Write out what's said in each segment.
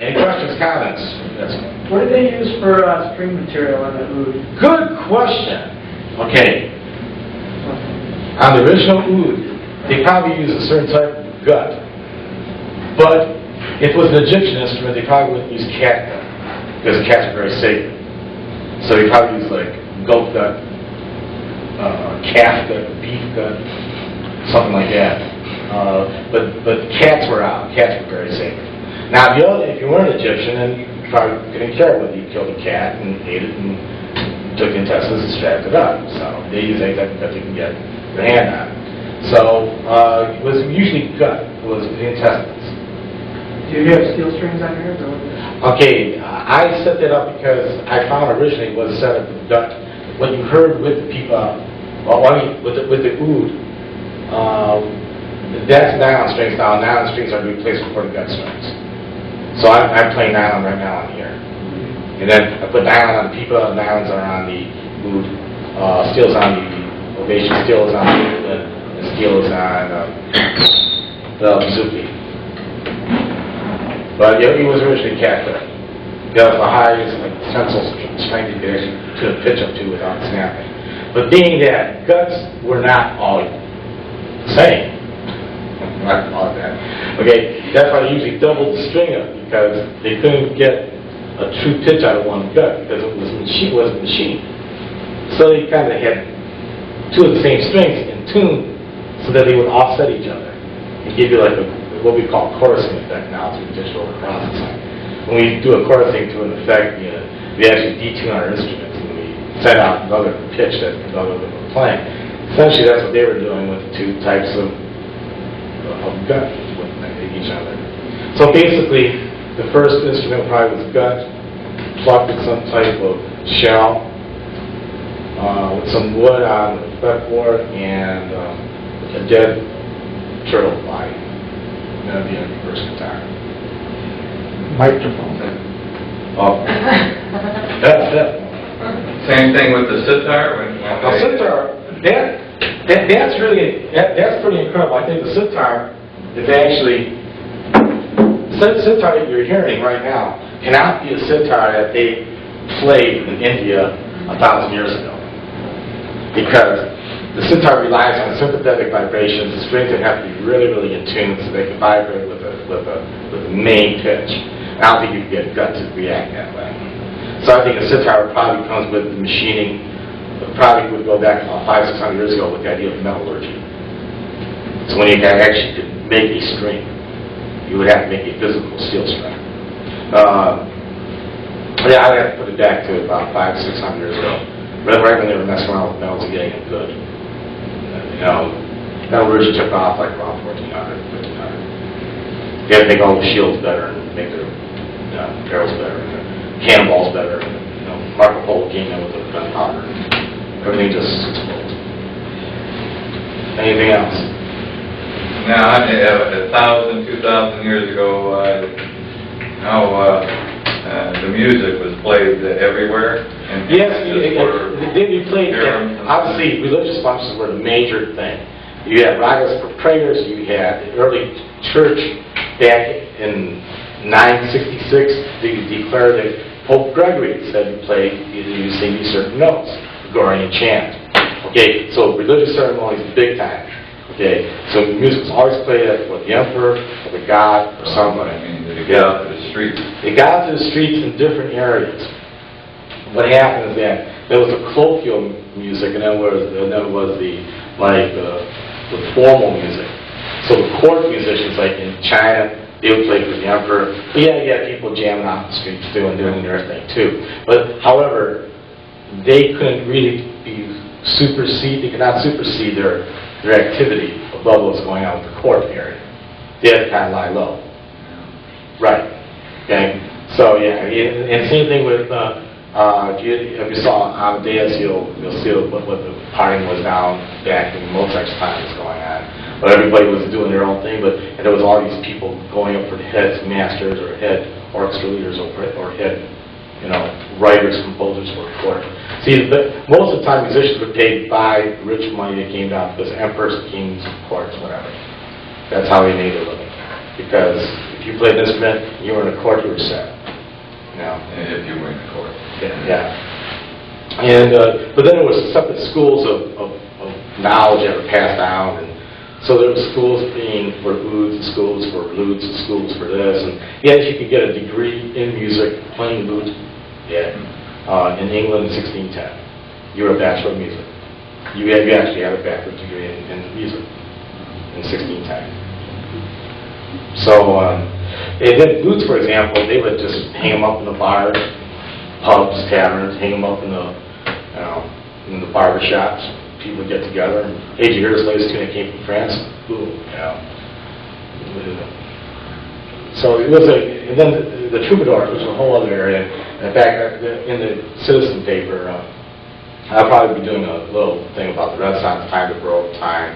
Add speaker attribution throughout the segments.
Speaker 1: Any questions, comments? Yes.
Speaker 2: What did they use for string material on the oud?
Speaker 1: Good question. Okay. On the original oud, they probably used a certain type of gut. But if it was an Egyptian instrument, they probably wouldn't use cat gut, because cats are very sacred. So they probably use like goat gut, calf gut, beef gut, something like that. But cats were out. Cats were very sacred. Now, if you weren't Egyptian, then you probably couldn't care whether you killed a cat and ate it and took the intestines and strapped it up. So they use any type of gut you can get your hand on. So it was usually gut. It was the intestines.
Speaker 2: Do you have steel strings on yours?
Speaker 1: Okay, I set that up because I found originally was set up with gut. What you heard with the people, with the oud, that's nylon strings now. Nylon strings are replaced for the gut strings. So I'm playing nylon right now on here. And then I put nylon on the pipa, nylons are on the oud, steel's on the ovation, steel is on the oud, and steel is on the bouzouki. But it was originally cat gut. That was the highest tensile strength you could actually put a pitch up to without snapping. But being that guts were not all the same. Not all that. Okay, that's why they usually doubled the string up, because they couldn't get a true pitch out of one gut because it wasn't machined. So they kind of had two of the same strings in tune so that they would offset each other and give you like what we call chorusing effect now through digital processing. When we do a chorusing to an effect, we actually detune our instruments and we set out another pitch that another one were playing. Essentially, that's what they were doing with the two types of gut with each other. So basically, the first instrument probably was gut, plucked with some type of shell, with some wood on the fretboard, and a dead turtle body. That would be on the first guitar.
Speaker 2: Microphone.
Speaker 1: Oh, that's it.
Speaker 3: Same thing with the sitar.
Speaker 1: Now, sitar, that's pretty incredible. I think the sitar is actually, the sitar that you're hearing right now cannot be a sitar that they played in India 1,000 years ago. Because the sitar relies on sympathetic vibrations. The strings would have to be really, really in tune so they can vibrate with the main pitch. I don't think you can get gut to react that way. So I think a sitar probably comes with the machining. It probably would go back about 500-600 years ago with the idea of metallurgy. So when you actually could make a string, you would have to make a physical steel string. Yeah, I'd have to put it back to about 500-600 years ago. Right when they were messing around with metals and getting it good. Metallurgy took off like around 1400, 1500. They had to make all the shields better and make their barrels better, and their cannonballs better. Marco Polo came in with a gunpowder. Everything just exploded. Anything else?
Speaker 3: Now, 1,000, 2,000 years ago, the music was played everywhere. And
Speaker 1: yes, they played. Obviously, religious functions were the major thing. You had ragas for prayers. You had the early church back in 966. They declared that Pope Gregory said you sing these certain notes, Gregorian chant. Okay, so religious ceremonies big time. Okay, so music was always played for the emperor, or the god, or somebody.
Speaker 3: They got out to the streets.
Speaker 1: They got out to the streets in different areas. What happened is that there was a colloquial music, and then there was the formal music. So the court musicians, like in China, they would play for the emperor. But yeah, you had people jamming out the streets too and doing their thing too. But however, they couldn't really they could not supersede their activity above what was going on with the court area. They had to kind of lie low. Right. Okay. So yeah, and same thing with if you saw Amadeus, you'll see what the partying was down back in Mozart's time was going on. But everybody was doing their own thing, and there was all these people going up for the head masters or head orchestra leaders or head, writers, composers for the court. See, most of the time musicians were paid by rich money that came down because emperors, kings, courts, whatever. That's how they made their living. Because If you played an instrument, you were in a court, you were set. You know?
Speaker 3: If you were in the court.
Speaker 1: Yeah. And, but then there was separate schools of knowledge that were passed down, and so there were schools being for ouds, and schools for lutes, and schools for this, and yes, you could get a degree in music, playing lute, in England in 1610. You were a Bachelor of Music. You actually had a bachelor's degree in music in 1610. So, and then lutes, for example, they would just hang them up in the bars, pubs, taverns, hang them up in the barber shops. People would get together and, hey, did you hear this latest tune that came from France? Ooh, So it was and then the troubadours, which was a whole other area. In fact, in the Citizen paper, I'll probably be doing a little thing about the Renaissance, time to Baroque time.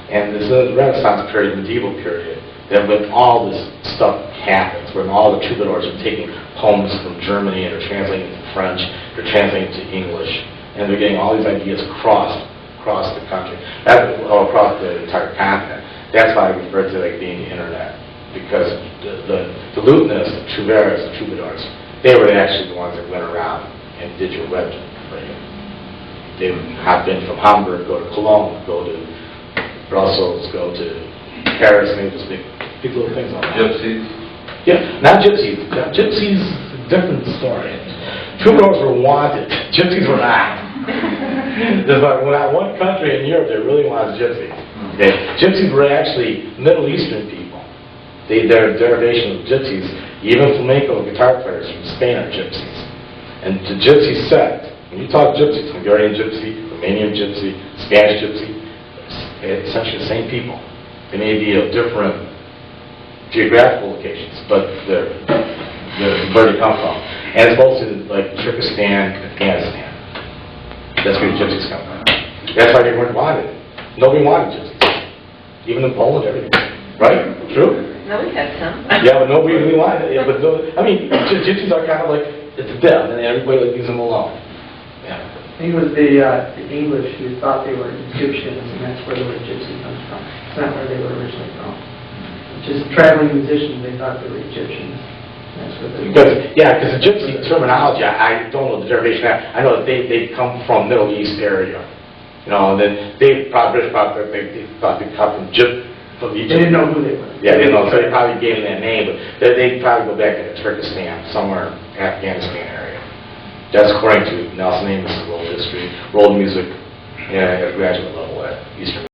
Speaker 1: And this is the Renaissance period, medieval period, that when all this stuff happens, when all the troubadours are taking poems from Germany and they're translating it to French, they're translating it to English, and they're getting all these ideas across the country, across the entire continent. That's why I refer to it like being the internet, because the lutenists, the trouvères, the troubadours, they were actually the ones that went around and did your web for you. They would hop in from Hamburg, go to Cologne, go to Brussels, go to Paris, and they just big little things on that.
Speaker 3: Gypsies?
Speaker 1: Yeah, not gypsies. Gypsies, different story. Troubadours were wanted. Gypsies were not. There's like one country in Europe that really wants gypsies. Okay? Gypsies were actually Middle Eastern people. Their derivation of gypsies, even flamenco guitar players from Spain are gypsies. And the gypsy sect, when you talk gypsies, Hungarian gypsy, Romanian gypsy, Spanish gypsy, it's essentially the same people. They may be of different geographical locations, but they're where they come from. And it's mostly like Turkestan, Afghanistan. That's where the gypsies come from. That's why they weren't wanted. Nobody wanted gypsies. Even in Poland, everything. Right? True?
Speaker 4: No, we had some.
Speaker 1: Yeah, but nobody really wanted it. Yeah, but no, I mean, gypsies are kind of like, it's a death, and everybody leaves them alone. Yeah.
Speaker 2: I think it was the English who thought they were Egyptians, and that's where the word gypsy comes from. It's not where they were originally from. Just traveling musicians, they thought they were Egyptians.
Speaker 1: Because the gypsy terminology, I don't know the derivation. I know that they come from Middle East area, you know. And then they probably thought they come from Egypt.
Speaker 2: They didn't know who they were.
Speaker 1: Yeah, they didn't know, so they probably gave them that name. But they probably go back into Turkestan, somewhere Afghanistan area. That's according to Nelson Amos' world history, world music at a graduate level at Eastern.